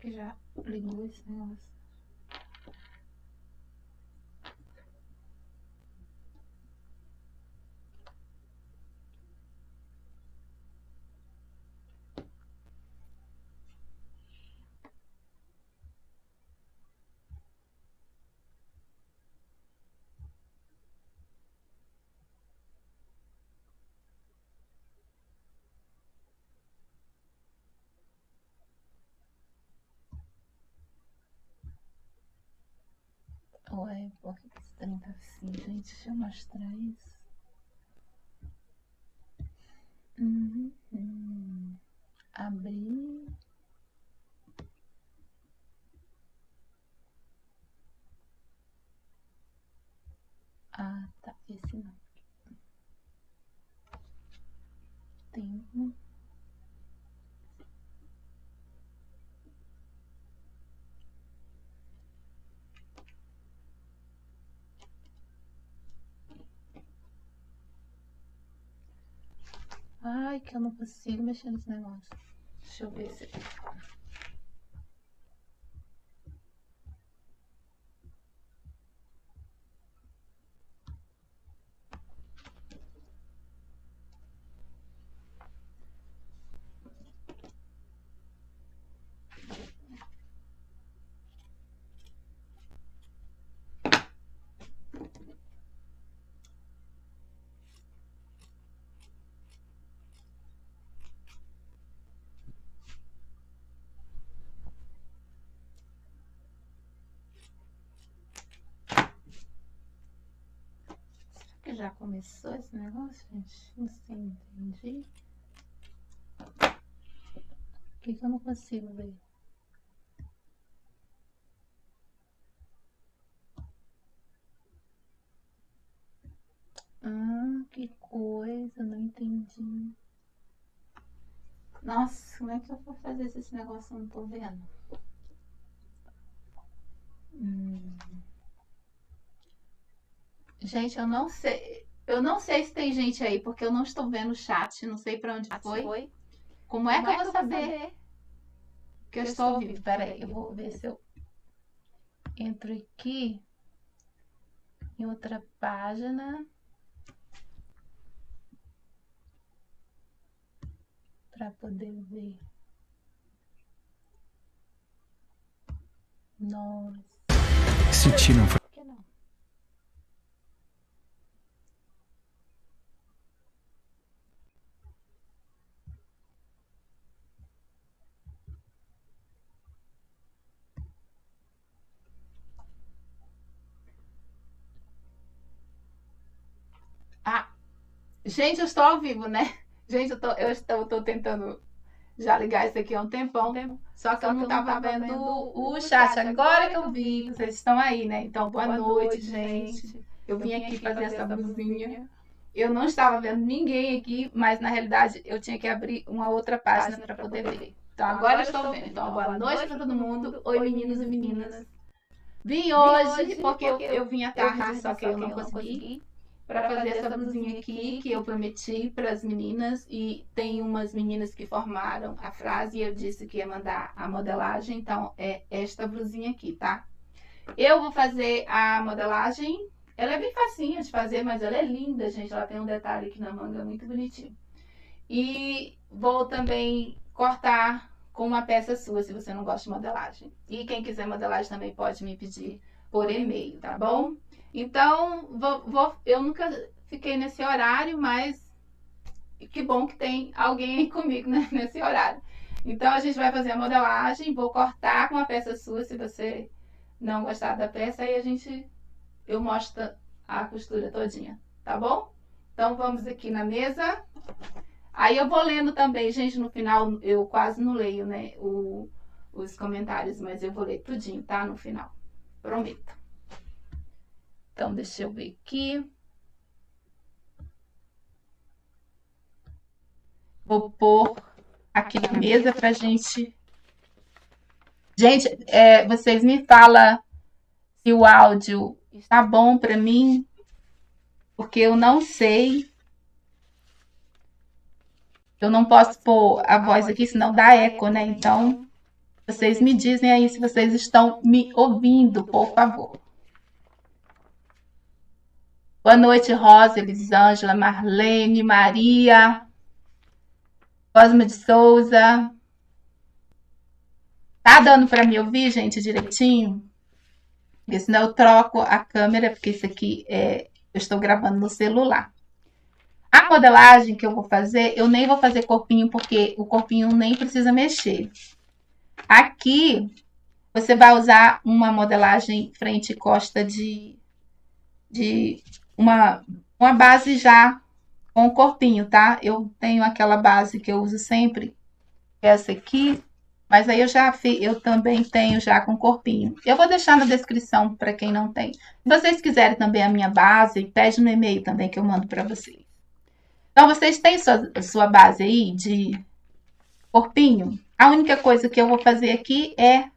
que já ligou esse negócio? Ué, por que esse trem tá assim, gente? Deixa eu mostrar isso. Abrir. Ah, tá. Esse não. Tem um. Ai, que eu não consigo mexer nesse negócio. Deixa eu ver se... que já começou esse negócio, gente? Não sei, entendi. Por que eu não consigo ver? Que coisa, não entendi. Nossa, como é que eu vou fazer esse negócio? Eu não tô vendo. Gente, eu não sei. Eu não sei se tem gente aí, porque eu não estou vendo o chat. Não sei pra onde foi. Como é que eu vou saber que eu estou ao vivo? Pera aí, eu vou ver se eu entro aqui em outra página para poder ver. Nossa. Se te não for... Por que não? Ah, gente, eu estou ao vivo, né? Gente, eu tô tentando já ligar isso aqui há um tempão, só que eu não estava vendo o chat. Agora que eu vi que vocês estão aí, né? Então, boa noite, gente. Eu vim aqui fazer essa blusinha. Eu não estava vendo ninguém aqui, mas na realidade eu tinha que abrir uma outra página para poder ver. Então, agora eu estou vendo. Então, boa noite para todo mundo. Oi, meninos e meninas. Vim hoje porque eu vim à tarde, só que eu não consegui, para fazer essa blusinha aqui que eu prometi para as meninas, e tem umas meninas que formaram a frase e eu disse que ia mandar a modelagem, então é esta blusinha aqui, tá? Eu vou fazer a modelagem, ela é bem facinha de fazer, mas ela é linda, gente, ela tem um detalhe aqui na manga muito bonitinho. E vou também cortar com uma peça sua, se você não gosta de modelagem. E quem quiser modelagem também pode me pedir por e-mail, tá bom? Então, eu nunca fiquei nesse horário, mas que bom que tem alguém aí comigo, né, nesse horário. Então, a gente vai fazer a modelagem, vou cortar com a peça sua, se você não gostar da peça, aí eu mostro a costura todinha, tá bom? Então, vamos aqui na mesa. Aí eu vou lendo também, gente, no final eu quase não leio, né, os comentários, mas eu vou ler tudinho, tá, no final, prometo. Então, deixa eu ver aqui. Vou pôr aqui na mesa pra gente... Gente, vocês me falam se o áudio está bom pra mim, porque eu não sei. Eu não posso pôr a voz aqui, senão dá eco, né? Então, Vocês me dizem aí se vocês estão me ouvindo, por favor. Boa noite, Rosa, Elisângela, Marlene, Maria, Cosma de Souza. Tá dando para me ouvir, gente, direitinho? Porque senão eu troco a câmera, porque isso aqui eu estou gravando no celular. A modelagem que eu vou fazer, eu nem vou fazer corpinho, porque o corpinho nem precisa mexer. Aqui, você vai usar uma modelagem frente e costa de uma base já com o corpinho, tá? Eu tenho aquela base que eu uso sempre, essa aqui, mas aí eu também tenho já com corpinho. Eu vou deixar na descrição para quem não tem. Se vocês quiserem também a minha base, pede no e-mail também que eu mando para vocês. Então, vocês têm sua base aí de corpinho? A única coisa que eu vou fazer aqui é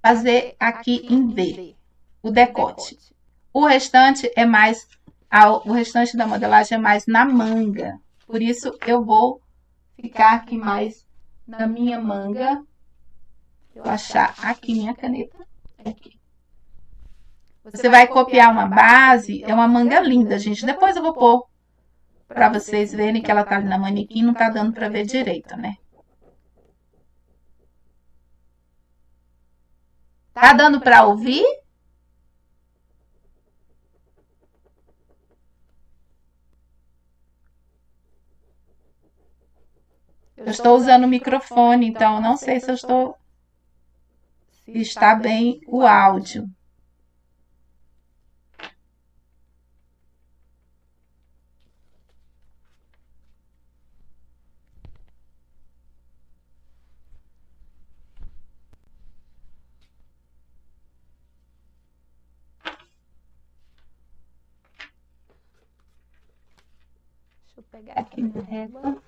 fazer aqui em V, o decote. O restante é mais, o restante da modelagem é mais na manga. Por isso, eu vou ficar aqui mais na minha manga. Eu achar aqui minha caneta. Aqui. Você vai copiar uma base, é uma manga linda, gente. Depois eu vou pôr para vocês verem que ela tá ali na manequim, não tá dando para ver direito, né? Tá dando para ouvir? Eu estou usando o microfone, então não sei se está bem o áudio. Deixa eu pegar aqui minha régua.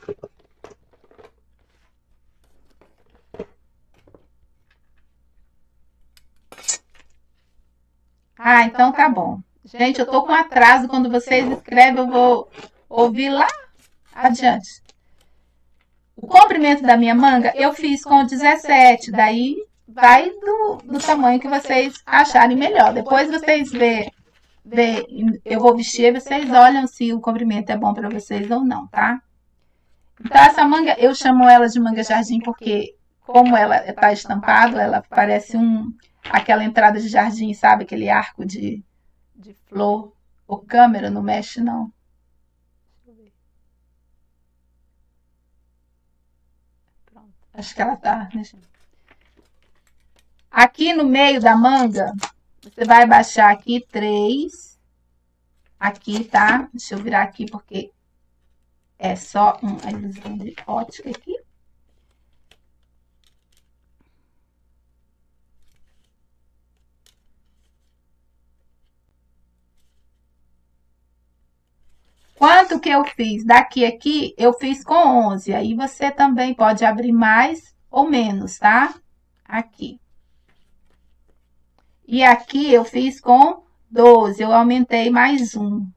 Ah, então tá bom. Gente, eu tô com atraso. Quando vocês escrevem, eu vou ouvir lá adiante. O comprimento da minha manga, eu fiz com 17. Daí vai do tamanho que vocês acharem melhor. Depois vocês vê, eu vou vestir, vocês olham se o comprimento é bom para vocês ou não, tá? Então, essa manga, eu chamo ela de manga jardim porque, como ela tá estampada, ela parece aquela entrada de jardim, sabe? Aquele arco de flor. O câmera não mexe, não. Deixa eu ver. Pronto. Acho que ela tá mexendo. Aqui no meio da manga, você vai baixar aqui 3. Aqui, tá? Deixa eu virar aqui porque é só uma ilusão de ótica aqui. Quanto que eu fiz? Daqui aqui, eu fiz com 11. Aí, você também pode abrir mais ou menos, tá? Aqui. E aqui, eu fiz com 12. Eu aumentei mais 1.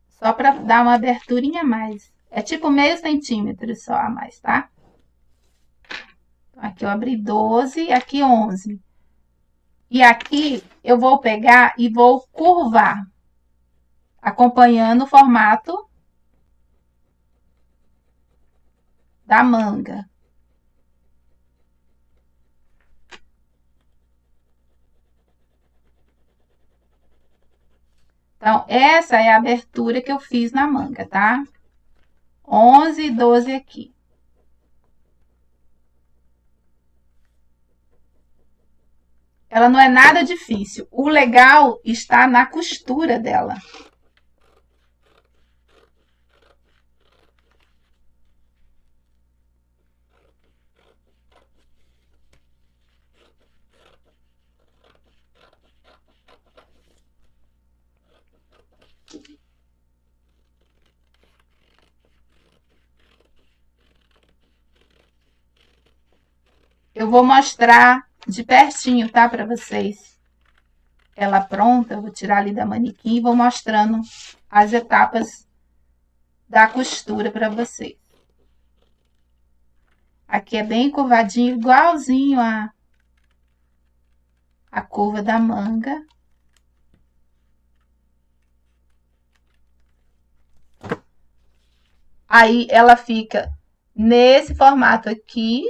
Só para dar uma aberturinha a mais. É tipo meio centímetro só a mais, tá? Aqui eu abri 12, aqui 11. E aqui eu vou pegar e vou curvar, acompanhando o formato da manga. Então, essa é a abertura que eu fiz na manga, tá? 11 e 12 aqui. Ela não é nada difícil. O legal está na costura dela. Eu vou mostrar de pertinho, tá? Para vocês. Ela pronta, eu vou tirar ali da manequim e vou mostrando as etapas da costura para vocês. Aqui é bem curvadinho, igualzinho a curva da manga. Aí ela fica nesse formato aqui.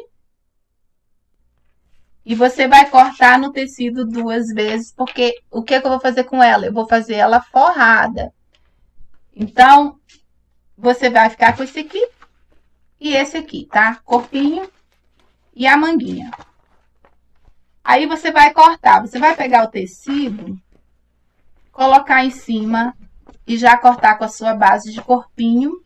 E você vai cortar no tecido 2 vezes, porque o que eu vou fazer com ela? Eu vou fazer ela forrada. Então, você vai ficar com esse aqui e esse aqui, tá? Corpinho e a manguinha. Aí você vai cortar, você vai pegar o tecido, colocar em cima e já cortar com a sua base de corpinho.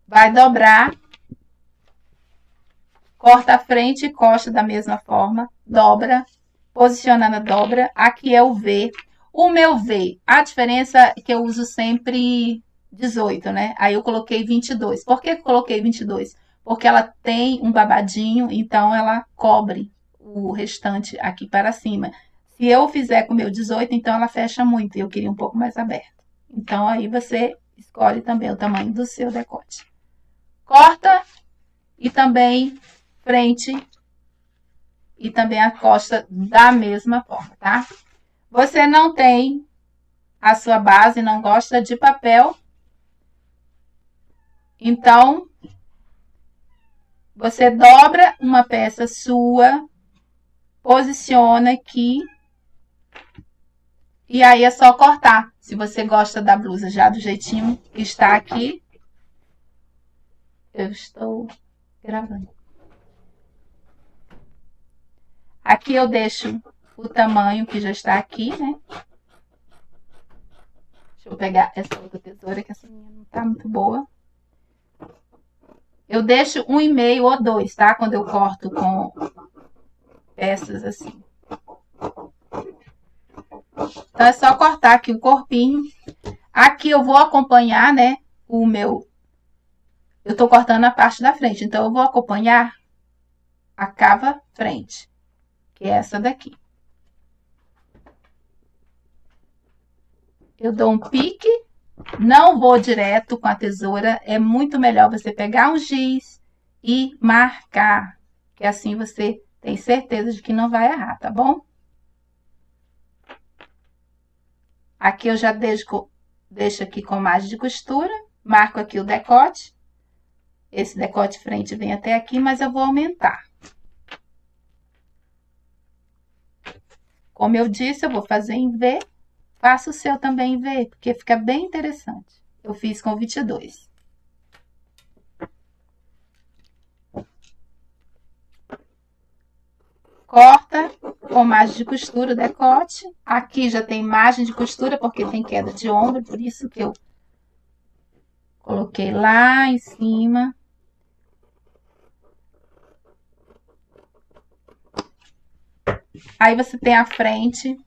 Vai dobrar, corta a frente e costa da mesma forma, dobra, posiciona na dobra. Aqui é o V. O meu V, a diferença é que eu uso sempre 18, né? Aí eu coloquei 22. Por que eu coloquei 22? Porque ela tem um babadinho, então ela cobre o restante aqui para cima. Se eu fizer com o meu 18, então ela fecha muito, e eu queria um pouco mais aberto. Então aí você escolhe também o tamanho do seu decote. Corta e também frente e também a costa da mesma forma, tá? Você não tem a sua base, não gosta de papel, então você dobra uma peça sua, posiciona aqui e aí é só cortar. Se você gosta da blusa já do jeitinho que está aqui, eu estou gravando. Aqui eu deixo o tamanho que já está aqui, né? Deixa eu pegar essa outra tesoura, que essa minha não tá muito boa. Eu deixo 1,5 ou 2, tá? Quando eu corto com peças assim. Então é só cortar aqui o corpinho. Aqui eu vou acompanhar, né? O meu... Eu tô cortando a parte da frente, então eu vou acompanhar a cava frente, que é essa daqui. Eu dou um pique, não vou direto com a tesoura, é muito melhor você pegar um giz e marcar, que assim você tem certeza de que não vai errar, tá bom? Aqui eu já deixo aqui com margem de costura, marco aqui o decote. Esse decote frente vem até aqui, mas eu vou aumentar. Como eu disse, eu vou fazer em V. Faça o seu também em V, porque fica bem interessante. Eu fiz com 22. Corta com margem de costura o decote. Aqui já tem margem de costura, porque tem queda de ombro, por isso que eu coloquei lá em cima. Aí você tem a frente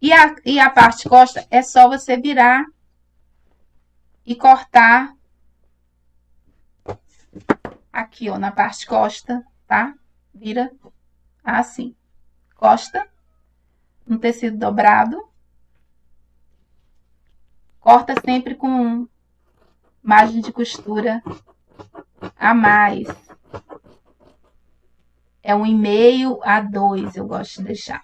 e a parte costa é só você virar e cortar aqui, ó, na parte costa, tá? Vira assim, costa, um tecido dobrado. Corta sempre com margem de costura a mais. É 1,5 a 2, eu gosto de deixar.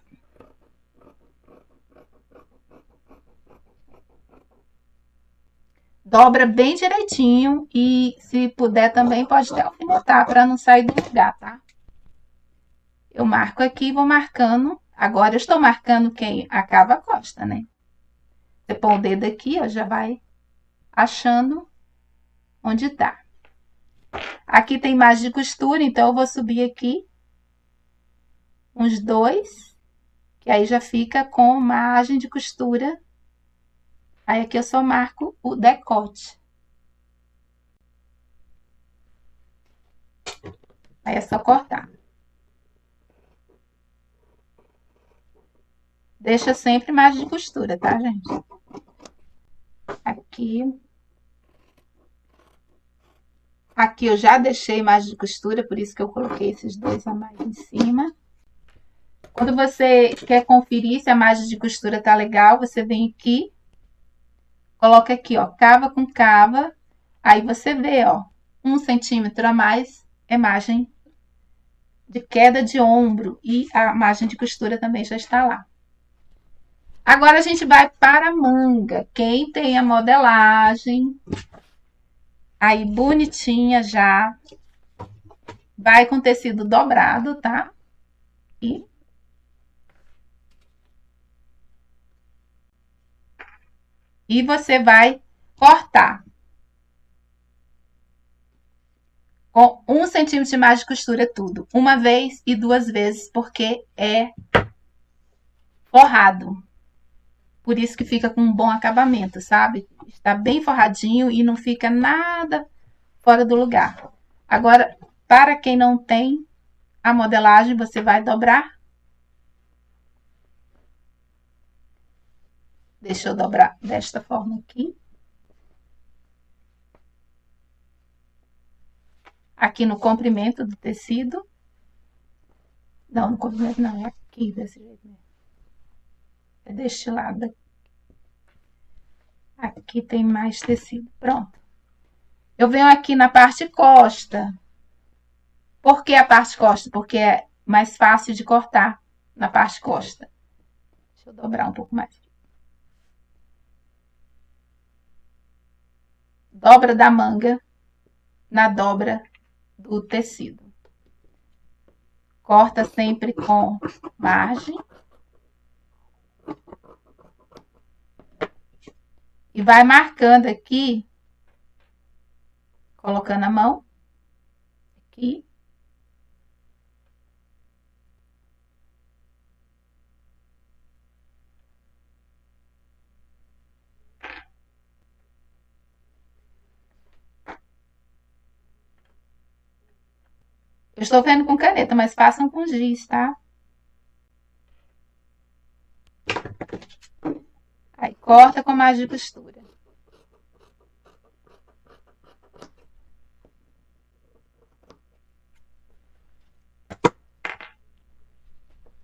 Dobra bem direitinho e, se puder, também pode até alfinetar para não sair do lugar, tá? Eu marco aqui e vou marcando. Agora eu estou marcando quem acaba a costa, né? Você põe o dedo aqui, ó, já vai achando onde tá. Aqui tem margem de costura, então eu vou subir aqui uns 2, que aí já fica com margem de costura. Aí aqui eu só marco o decote. Aí é só cortar. Deixa sempre margem de costura, tá, gente? Aqui. Aqui eu já deixei margem de costura, por isso que eu coloquei esses 2 a mais em cima. Quando você quer conferir se a margem de costura tá legal, você vem aqui, coloca aqui, ó, cava com cava, aí você vê, ó, 1 centímetro a mais é margem de queda de ombro e a margem de costura também já está lá. Agora a gente vai para a manga. Quem tem a modelagem aí bonitinha já, vai com tecido dobrado, tá? E você vai cortar com 1 centímetro de margem de costura tudo. Uma vez e 2 vezes, porque é forrado. Por isso que fica com um bom acabamento, sabe? Está bem forradinho e não fica nada fora do lugar. Agora, para quem não tem a modelagem, você vai dobrar. Deixa eu dobrar desta forma aqui. Aqui no comprimento do tecido. Não, no comprimento não, é aqui desse jeito mesmo. É deste lado. Aqui tem mais tecido. Pronto. Eu venho aqui na parte costa. Por que a parte costa? Porque é mais fácil de cortar na parte costa. Deixa eu dobrar um pouco mais. Dobra da manga na dobra do tecido. Corta sempre com margem. E vai marcando aqui, colocando a mão aqui. Eu estou vendo com caneta, mas façam com giz, tá? Aí corta com margem de costura.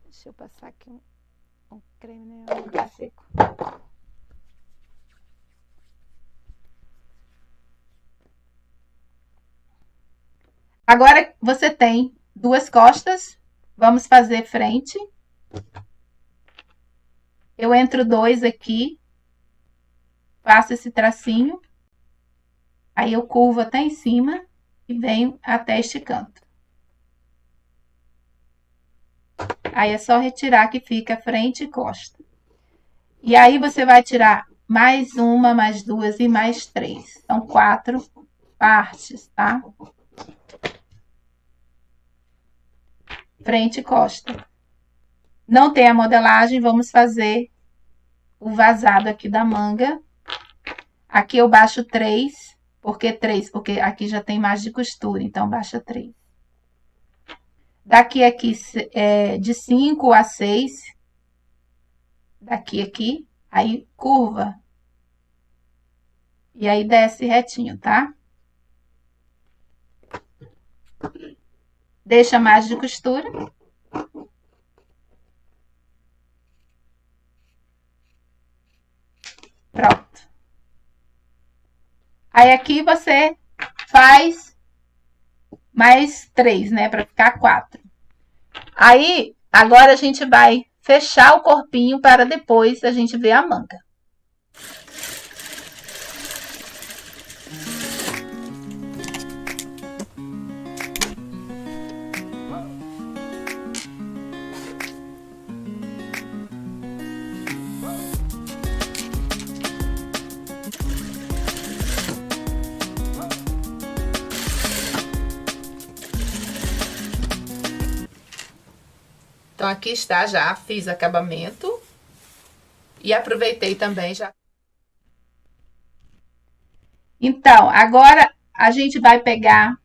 Deixa eu passar aqui um creme, né? Um lugar seco. Agora você tem 2 costas. Vamos fazer frente. Eu entro 2 aqui, faço esse tracinho, aí eu curvo até em cima e venho até este canto. Aí é só retirar que fica frente e costa. E aí você vai tirar mais uma, mais 2 e mais 3. São 4 partes, tá? Frente e costa. Não tem a modelagem, vamos fazer o vazado aqui da manga. Aqui eu baixo 3. Por que 3? Porque aqui já tem margem de costura, então baixa 3. Daqui aqui de 5 a 6. Daqui aqui, aí curva. E aí desce retinho, tá? Deixa a margem de costura. Pronto. Aí aqui você faz mais 3, né? Para ficar 4. Aí, agora a gente vai fechar o corpinho para depois a gente ver a manga. Então, aqui está já, fiz acabamento. E aproveitei também já. Então, agora a gente vai pegar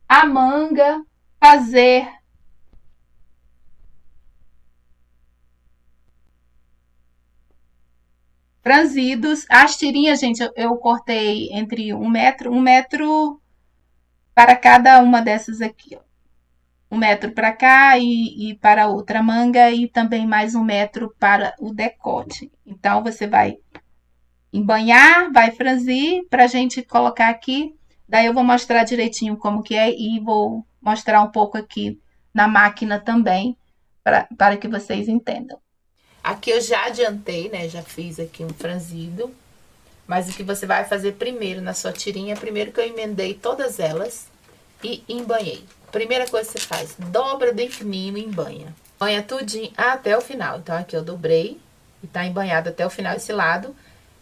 a manga, fazer franzidos. As tirinhas, gente, eu cortei entre 1 metro para cada uma dessas aqui, ó. 1 metro para cá e para outra manga e também mais 1 metro para o decote. Então, você vai embanhar, vai franzir para a gente colocar aqui. Daí eu vou mostrar direitinho como que é e vou mostrar um pouco aqui na máquina também, para que vocês entendam. Aqui eu já adiantei, né? Já fiz aqui um franzido. Mas o que você vai fazer primeiro na sua tirinha, primeiro que eu emendei todas elas e embanhei. Primeira coisa que você faz, dobra bem fininho e embanha. Banha tudinho até o final. Então, aqui eu dobrei e tá embanhado até o final esse lado.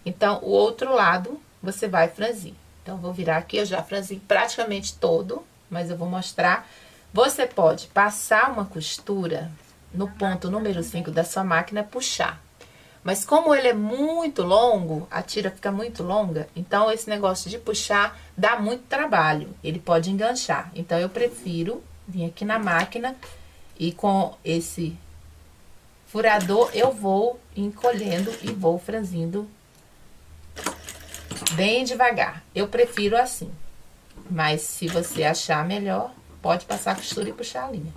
Então, o outro lado você vai franzir. Então, vou virar aqui, eu já franzi praticamente todo, mas eu vou mostrar. Você pode passar uma costura no ponto número 5 da sua máquina, puxar. Mas como ele é muito longo, a tira fica muito longa, então esse negócio de puxar dá muito trabalho, ele pode enganchar. Então, eu prefiro vir aqui na máquina e com esse furador eu vou encolhendo e vou franzindo bem devagar. Eu prefiro assim, mas se você achar melhor, pode passar a costura e puxar a linha.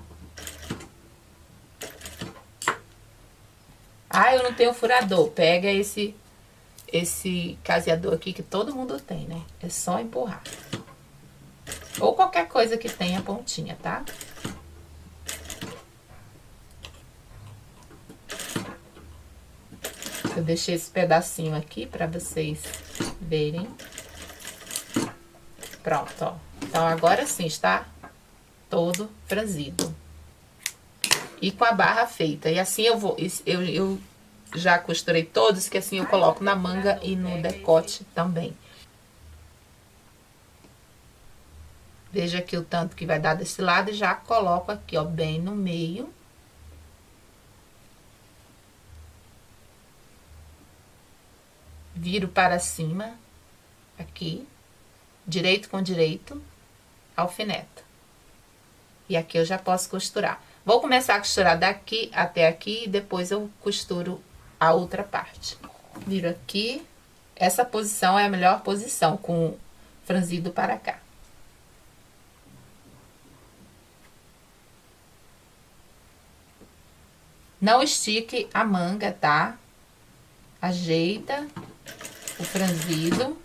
Ah, eu não tenho furador. Pega esse caseador aqui que todo mundo tem, né? É só empurrar. Ou qualquer coisa que tenha pontinha, tá? Eu deixei esse pedacinho aqui pra vocês verem. Pronto, ó. Então, agora sim está todo franzido. E com a barra feita. E assim eu já costurei todos, que assim eu coloco na manga e no decote também. Veja aqui o tanto que vai dar desse lado e já coloco aqui, ó, bem no meio. Viro para cima, aqui, direito com direito, alfineto. E aqui eu já posso costurar. Vou começar a costurar daqui até aqui e depois eu costuro a outra parte. Viro aqui. Essa posição é a melhor posição, com franzido para cá. Não estique a manga, tá? Ajeita o franzido.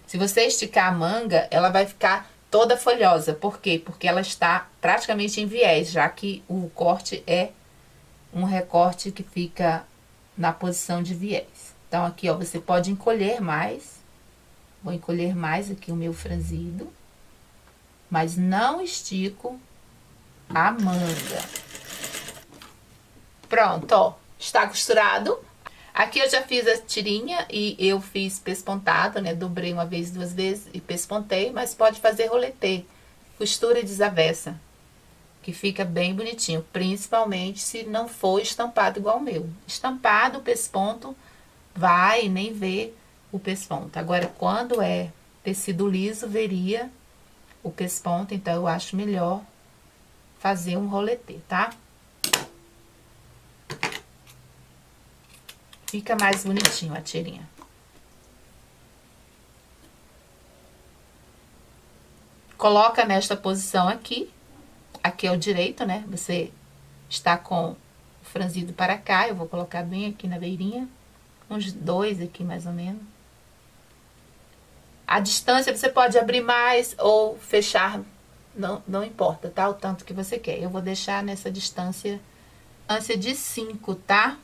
Se você esticar a manga, ela vai ficar toda folhosa. Por quê? Porque ela está praticamente em viés, já que o corte é um recorte que fica na posição de viés. Então, aqui, ó, você pode encolher mais. Vou encolher mais aqui o meu franzido. Mas não estico a manga. Pronto, ó. Está costurado. Aqui eu já fiz a tirinha e eu fiz pespontado, né? Dobrei uma vez, 2 vezes e pespontei, mas pode fazer roletê, costura desavessa, que fica bem bonitinho, principalmente se não for estampado igual o meu. Estampado, pesponto, vai nem ver o pesponto. Agora, quando é tecido liso, veria o pesponto, então eu acho melhor fazer um roletê, tá? Fica mais bonitinho a tirinha. Coloca nesta posição aqui. Aqui é o direito, né? Você está com o franzido para cá. Eu vou colocar bem aqui na beirinha. Uns 2 aqui, mais ou menos. A distância você pode abrir mais ou fechar. Não importa, tá? O tanto que você quer. Eu vou deixar nessa distância de 5, tá?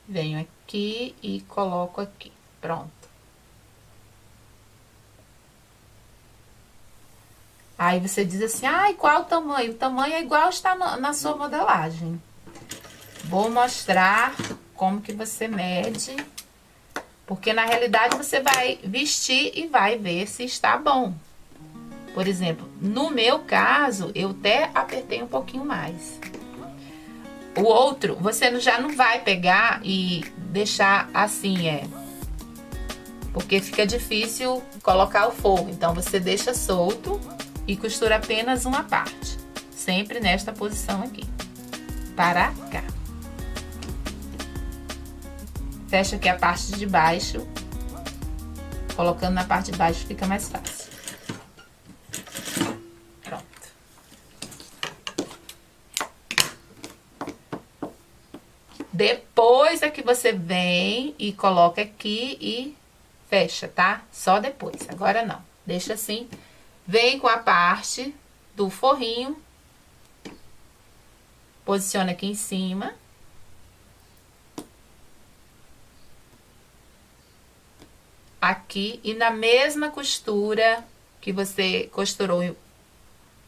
Venho aqui e coloco aqui. Pronto. Aí você diz assim, ai, qual o tamanho? O tamanho é igual está na sua modelagem. Vou mostrar como que você mede, porque na realidade você vai vestir e vai ver se está bom. Por exemplo, no meu caso, eu até apertei um pouquinho mais. O outro, você já não vai pegar e deixar assim, porque fica difícil colocar o forro. Então, você deixa solto e costura apenas uma parte. Sempre nesta posição aqui. Para cá. Fecha aqui a parte de baixo. Colocando na parte de baixo fica mais fácil. Pronto. Depois é que você vem e coloca aqui e fecha, tá? Só depois. Agora não. Deixa assim. Vem com a parte do forrinho. Posiciona aqui em cima. Aqui e na mesma costura que você costurou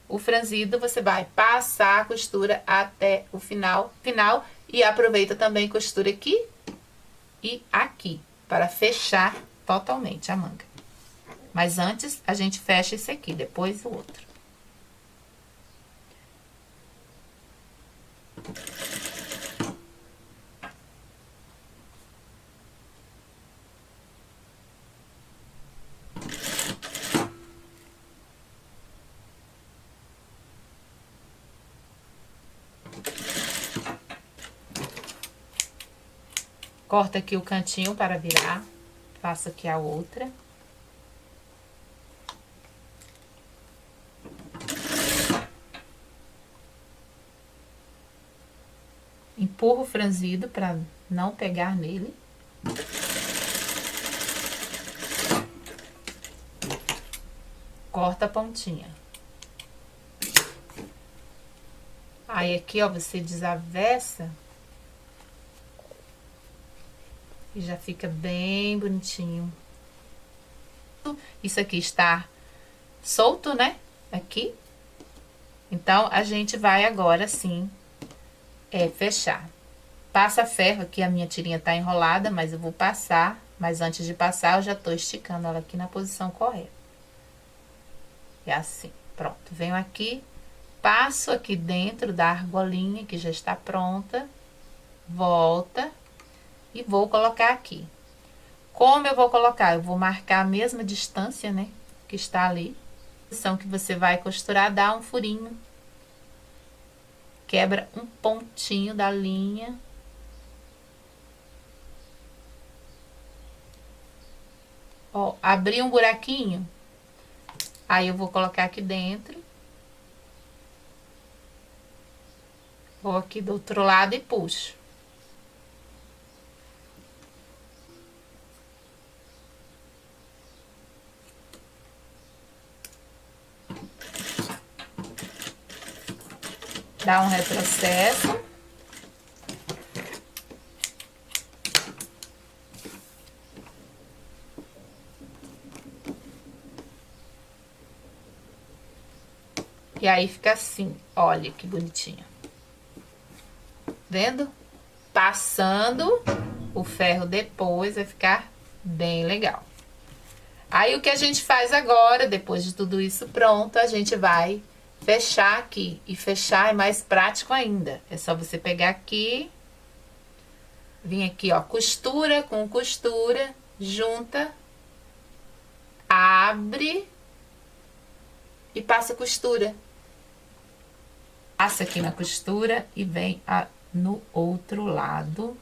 o franzido, você vai passar a costura até o final e aproveita também costura aqui e aqui para fechar totalmente a manga. Mas antes a gente fecha esse aqui, depois o outro. Corta aqui o cantinho para virar. Faço aqui a outra. Empurro o franzido para não pegar nele. Corta a pontinha. Aí aqui, ó, você desavessa. E já fica bem bonitinho. Isso aqui está solto, né? Aqui. Então, a gente vai agora, sim, fechar. Passa ferro aqui, a minha tirinha tá enrolada, mas eu vou passar. Mas antes de passar, eu já tô esticando ela aqui na posição correta. É assim, pronto. Venho aqui, passo aqui dentro da argolinha, que já está pronta. Volta. E vou colocar aqui. Como eu vou colocar? Eu vou marcar a mesma distância, né? Que está ali. A posição que você vai costurar, dá um furinho. Quebra um pontinho da linha. Ó, abri um buraquinho. Aí eu vou colocar aqui dentro. Vou aqui do outro lado e puxo. Dá um retrocesso. E aí fica assim, olha que bonitinho. Vendo? Passando o ferro depois vai ficar bem legal. Aí o que a gente faz agora, depois de tudo isso pronto, a gente vai fechar aqui. E fechar é mais prático ainda. É só você pegar aqui, vir aqui, ó, costura com costura, junta, abre e passa costura. Passa aqui na costura e vem no outro lado.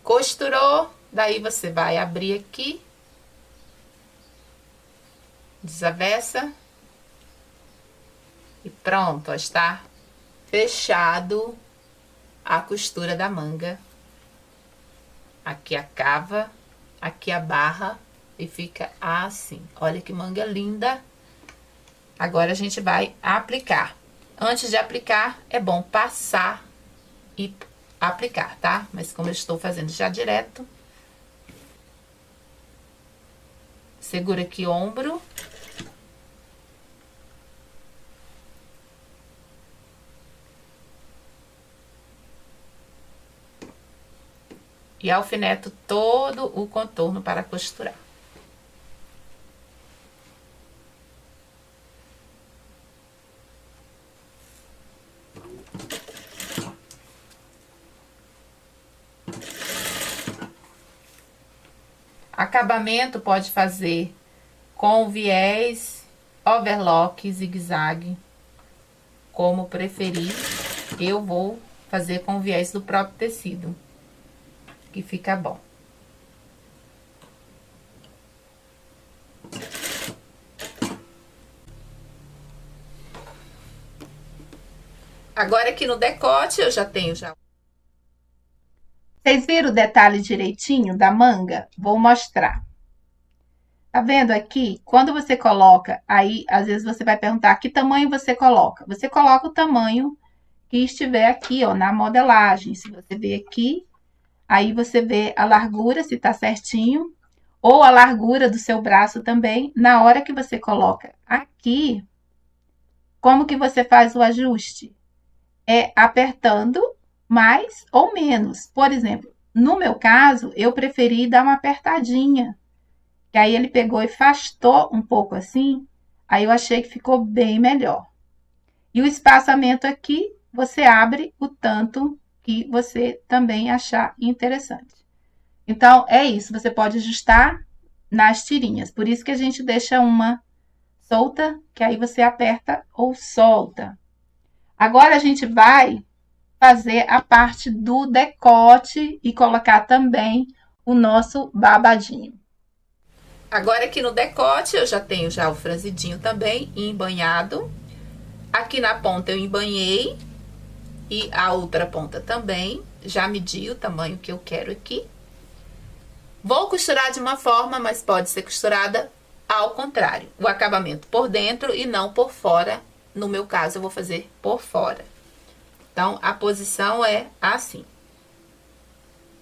Costurou, daí você vai abrir aqui. Desavessa. E pronto, ó, está fechado a costura da manga. Aqui a cava, aqui a barra e fica assim. Olha que manga linda. Agora a gente vai aplicar. Antes de aplicar, é bom passar e aplicar, tá? Mas como eu estou fazendo já direto, segura aqui o ombro. E alfineto todo o contorno para costurar. Acabamento pode fazer com viés, overlock, zigue-zague. como preferir, eu vou fazer com o viés do próprio tecido, que fica bom. Agora aqui no decote eu já tenho já. Vocês viram o detalhe direitinho da manga? Vou mostrar. Tá vendo aqui? Quando você coloca, aí às vezes você vai perguntar que tamanho você coloca. Você coloca o tamanho que estiver aqui, ó, na modelagem. Se você ver aqui, aí você vê a largura, se tá certinho, ou a largura do seu braço também. Na hora que você coloca aqui, como que você faz o ajuste? É apertando mais ou menos. Por exemplo, no meu caso, eu preferi dar uma apertadinha. E aí ele pegou e afastou um pouco assim, aí eu achei que ficou bem melhor. E o espaçamento aqui, você abre o tanto que você também achar interessante. Então, é isso, você pode ajustar nas tirinhas. Por isso que a gente deixa uma solta, que aí você aperta ou solta. Agora a gente vai fazer a parte do decote e colocar também o nosso babadinho. Agora aqui no decote eu já tenho já o franzidinho também embanhado. Aqui na ponta eu embanhei e a outra ponta também. Já medi o tamanho que eu quero aqui. Vou costurar de uma forma, mas pode ser costurada ao contrário. O acabamento por dentro e não por fora. No meu caso eu vou fazer por fora. Então a posição é assim.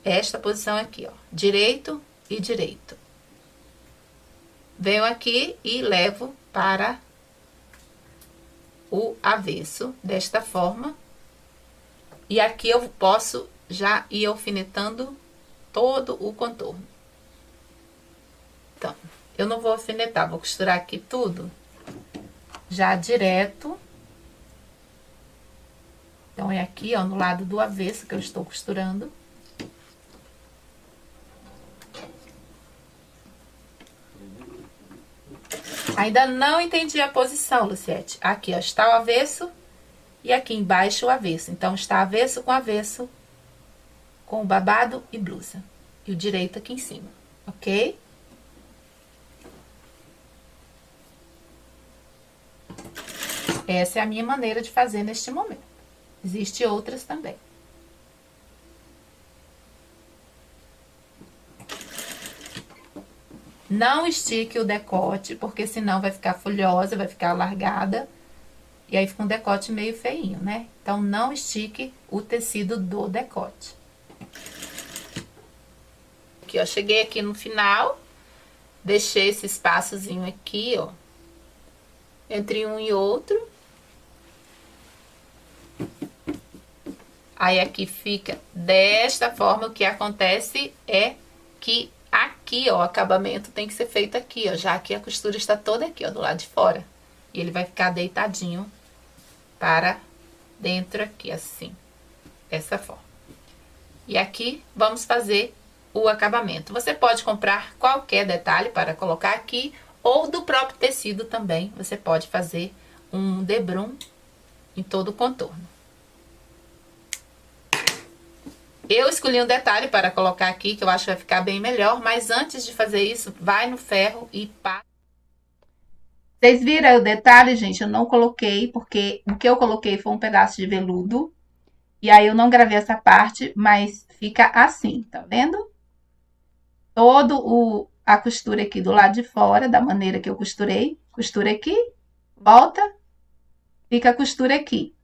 Esta posição aqui, ó. Direito e direito. Venho aqui e levo para o avesso, desta forma. E aqui eu posso já ir alfinetando todo o contorno. Então, eu não vou alfinetar, vou costurar aqui tudo já direto. Então, é aqui, ó, no lado do avesso que eu estou costurando. Ainda não entendi a posição, Luciete. Aqui, ó, está o avesso e aqui embaixo o avesso. Então, está avesso, com o babado e blusa. E o direito aqui em cima, ok? Essa é a minha maneira de fazer neste momento. Existem outras também. Não estique o decote, porque senão vai ficar folhosa, vai ficar alargada. E aí fica um decote meio feinho, né? Então, não estique o tecido do decote. Aqui, ó, cheguei aqui no final. Deixei esse espaçozinho aqui, ó. Entre um e outro. Aí, aqui fica desta forma. O que acontece é que aqui, ó, o acabamento tem que ser feito aqui, ó, já que a costura está toda aqui, ó, do lado de fora. E ele vai ficar deitadinho para dentro aqui, assim, dessa forma. E aqui, vamos fazer o acabamento. Você pode comprar qualquer detalhe para colocar aqui, ou do próprio tecido também, você pode fazer um debrum em todo o contorno. Eu escolhi um detalhe para colocar aqui, que eu acho que vai ficar bem melhor, mas antes de fazer isso, vai no ferro e passa. Vocês viram o detalhe, gente? Eu não coloquei, porque o que eu coloquei foi um pedaço de veludo. E aí eu não gravei essa parte, mas fica assim, tá vendo? A costura aqui do lado de fora, da maneira que eu costurei. Costura aqui, volta, fica a costura aqui.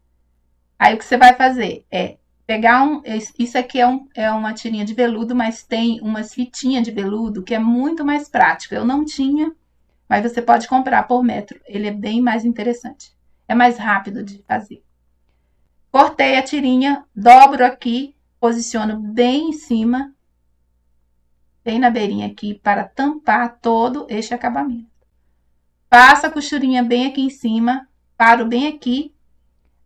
Aí o que você vai fazer é pegar isso aqui é uma tirinha de veludo, mas tem umas fitinhas de veludo que é muito mais prático. Eu não tinha, mas você pode comprar por metro. Ele é bem mais interessante. É mais rápido de fazer. Cortei a tirinha, dobro aqui, posiciono bem em cima, bem na beirinha aqui, para tampar todo este acabamento. Passo a costurinha bem aqui em cima, paro bem aqui.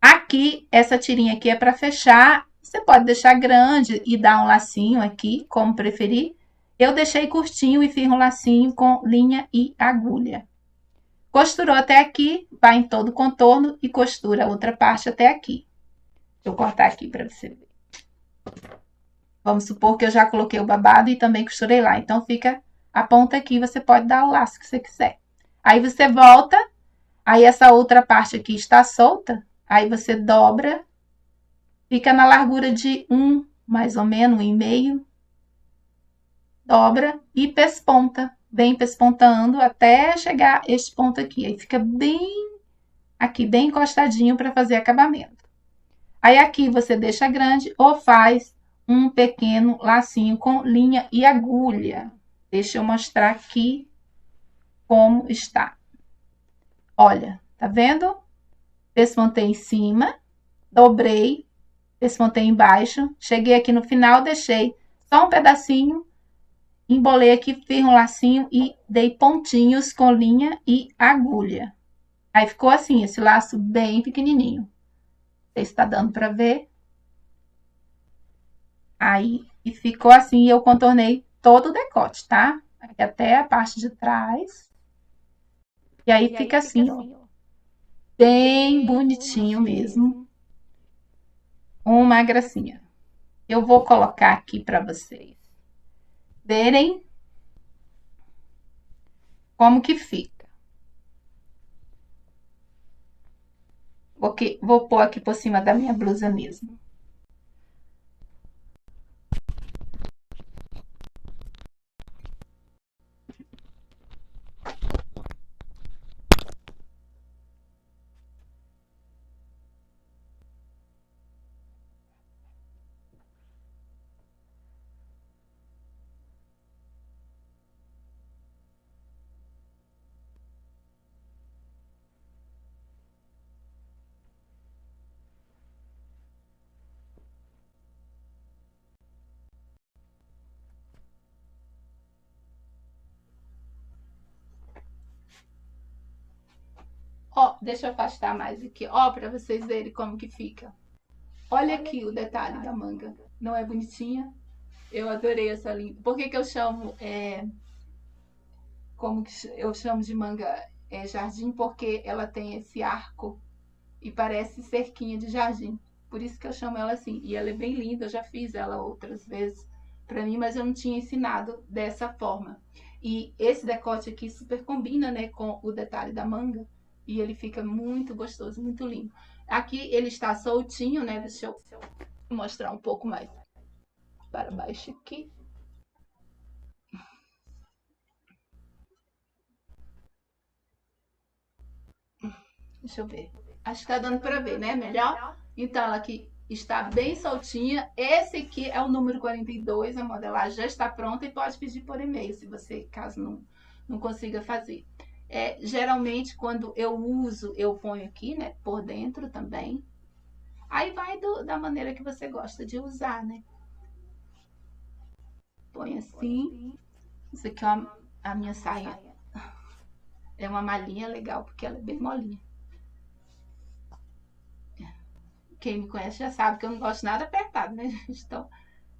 Aqui, essa tirinha aqui é para fechar. Você pode deixar grande e dar um lacinho aqui, como preferir. Eu deixei curtinho e fiz um lacinho com linha e agulha. Costurou até aqui, vai em todo o contorno e costura a outra parte até aqui. Deixa eu cortar aqui para você ver. Vamos supor que eu já coloquei o babado e também costurei lá. Então, fica a ponta aqui, você pode dar o laço que você quiser. Aí, você volta, aí essa outra parte aqui está solta, aí você dobra, fica na largura de mais ou menos, 1,5. Dobra e pesponta, bem pespontando até chegar este ponto aqui. Aí fica bem aqui, bem encostadinho para fazer acabamento. Aí aqui você deixa grande ou faz um pequeno lacinho com linha e agulha. Deixa eu mostrar aqui como está. Olha, tá vendo? Pespontei em cima, dobrei, pespontei embaixo, cheguei aqui no final, deixei só um pedacinho, embolei aqui, fiz um lacinho e dei pontinhos com linha e agulha. Aí ficou assim, esse laço bem pequenininho. Não sei se tá dando para ver. Aí, e ficou assim, e eu contornei todo o decote, tá? Aqui até a parte de trás. E aí fica assim, ó. Bem bonitinho mesmo. Uma gracinha. Eu vou colocar aqui para vocês verem como que fica. Vou pôr aqui por cima da minha blusa mesmo. Ó, deixa eu afastar mais aqui, ó, para vocês verem como que fica. Olha aqui o detalhe da manga. Não é bonitinha? Eu adorei essa linha. Por que que eu chamo, como que eu chamo de manga jardim? Porque ela tem esse arco e parece cerquinha de jardim. Por isso que eu chamo ela assim. E ela é bem linda, eu já fiz ela outras vezes para mim, mas eu não tinha ensinado dessa forma. E esse decote aqui super combina, né, com o detalhe da manga. E ele fica muito gostoso, muito lindo. Aqui ele está soltinho, né? Deixa eu mostrar um pouco mais para baixo aqui. Deixa eu ver. Acho que tá dando para ver, né? Melhor? Então, ela aqui está bem soltinha. Esse aqui é o número 42, a modelagem já está pronta e pode pedir por e-mail, se você, caso não consiga fazer. Geralmente, quando eu uso, eu ponho aqui, né? Por dentro também. Aí vai da maneira que você gosta de usar, né? Põe assim. Isso aqui é a minha saia. É uma malhinha legal, porque ela é bem molinha. Quem me conhece já sabe que eu não gosto nada apertado, né, gente? Então,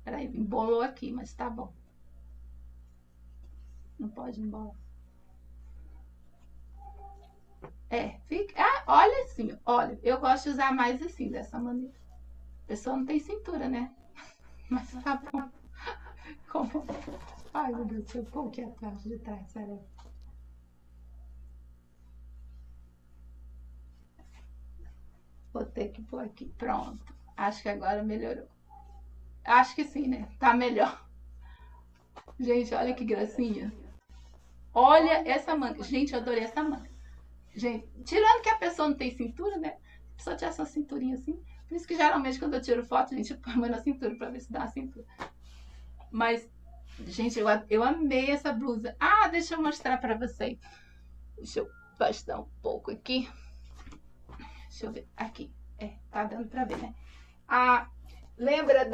peraí, embolou aqui, mas tá bom. Não pode embolar. Fica. Ah, olha assim, olha. Eu gosto de usar mais assim, dessa maneira. A pessoa não tem cintura, né? Mas tá bom. Como? Ai, meu Deus do céu, como que é a parte de trás, sério? Vou ter que pôr aqui. Pronto. Acho que agora melhorou. Acho que sim, né? Tá melhor. Gente, olha que gracinha. Olha essa manga. Gente, eu adorei essa manga. Gente, tirando que a pessoa não tem cintura, né? A pessoa tinha essa cinturinha assim. Por isso que geralmente quando eu tiro foto, gente, eu ponho na cintura pra ver se dá a cintura. Mas, gente, eu amei essa blusa. Ah, deixa eu mostrar pra vocês. Deixa eu afastar um pouco aqui. Deixa eu ver. Aqui. Tá dando pra ver, né? Lembra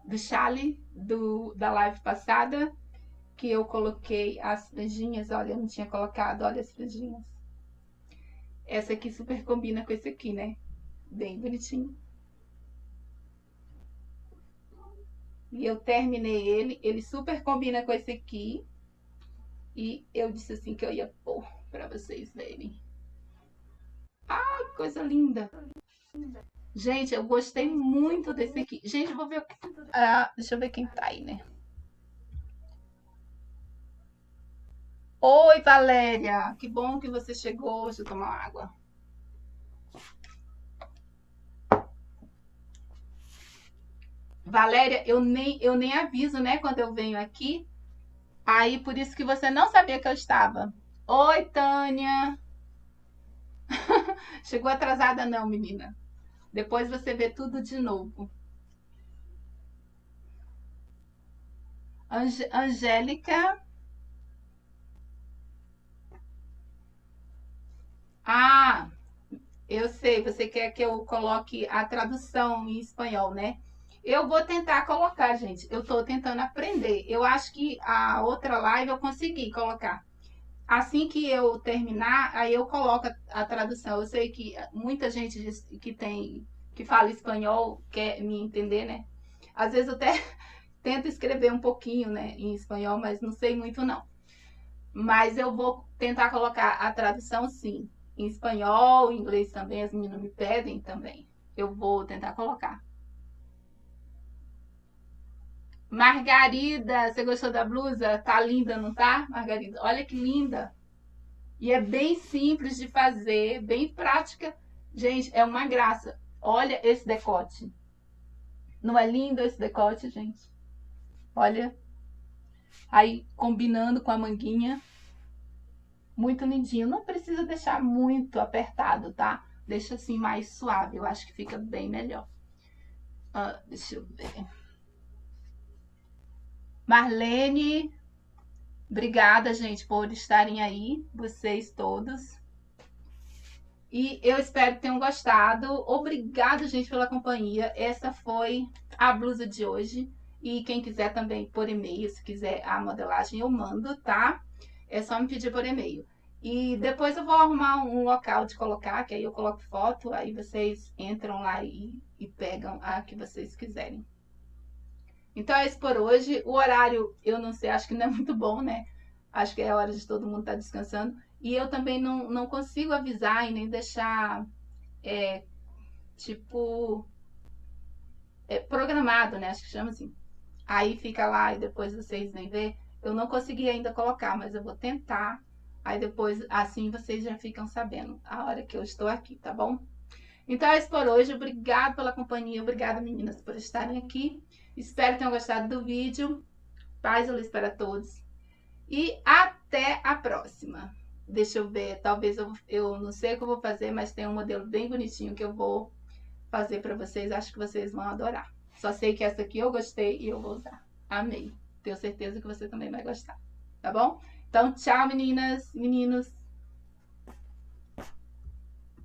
do chale da live passada? Que eu coloquei as franjinhas. Olha, eu não tinha colocado. Olha as franjinhas. Essa aqui super combina com esse aqui, né? Bem bonitinho. E eu terminei ele. Ele super combina com esse aqui. E eu disse assim que eu ia pôr pra vocês verem. Ai, coisa linda. Gente, eu gostei muito desse aqui. Gente, eu vou ver o que... deixa eu ver quem tá aí, né? Oi, Valéria. Que bom que você chegou. Deixa eu tomar água. Valéria, eu nem aviso, né, quando eu venho aqui. Aí, por isso que você não sabia que eu estava. Oi, Tânia. Chegou atrasada não, menina. Depois você vê tudo de novo. Angélica. Ah, eu sei, você quer que eu coloque a tradução em espanhol, né? Eu vou tentar colocar, gente. Eu tô tentando aprender. Eu acho que a outra live eu consegui colocar. Assim que eu terminar, aí eu coloco a tradução. Eu sei que muita gente que fala espanhol quer me entender, né? Às vezes eu até tento escrever um pouquinho, né, em espanhol, mas não sei muito não. Mas eu vou tentar colocar a tradução sim, em espanhol, em inglês também, as meninas me pedem também. Eu vou tentar colocar. Margarida, você gostou da blusa? Tá linda, não tá, Margarida? Olha que linda. E é bem simples de fazer, bem prática. Gente, é uma graça. Olha esse decote. Não é lindo esse decote, gente? Olha. Aí, combinando com a manguinha. Muito lindinho. Não precisa deixar muito apertado, tá? Deixa assim mais suave. Eu acho que fica bem melhor. Deixa eu ver. Marlene, obrigada, gente, por estarem aí, vocês todos. E eu espero que tenham gostado. Obrigada, gente, pela companhia. Essa foi a blusa de hoje. E quem quiser também por e-mail, se quiser a modelagem, eu mando, tá? É só me pedir por e-mail. E depois eu vou arrumar um local de colocar, que aí eu coloco foto, aí vocês entram lá e pegam a que vocês quiserem. Então é isso por hoje. O horário, eu não sei, acho que não é muito bom, né? Acho que é a hora de todo mundo estar descansando. E eu também não consigo avisar e nem deixar, programado, né? Acho que chama assim. Aí fica lá e depois vocês vêm ver. Eu não consegui ainda colocar, mas eu vou tentar. Aí depois, assim, vocês já ficam sabendo a hora que eu estou aqui, tá bom? Então é isso por hoje. Obrigada pela companhia. Obrigada, meninas, por estarem aqui. Espero que tenham gostado do vídeo. Paz e luz para todos. E até a próxima. Deixa eu ver, talvez eu não sei o que eu vou fazer, mas tem um modelo bem bonitinho que eu vou fazer para vocês. Acho que vocês vão adorar. Só sei que essa aqui eu gostei e eu vou usar. Amei. Tenho certeza que você também vai gostar. Tá bom? Então, tchau, meninas, meninos.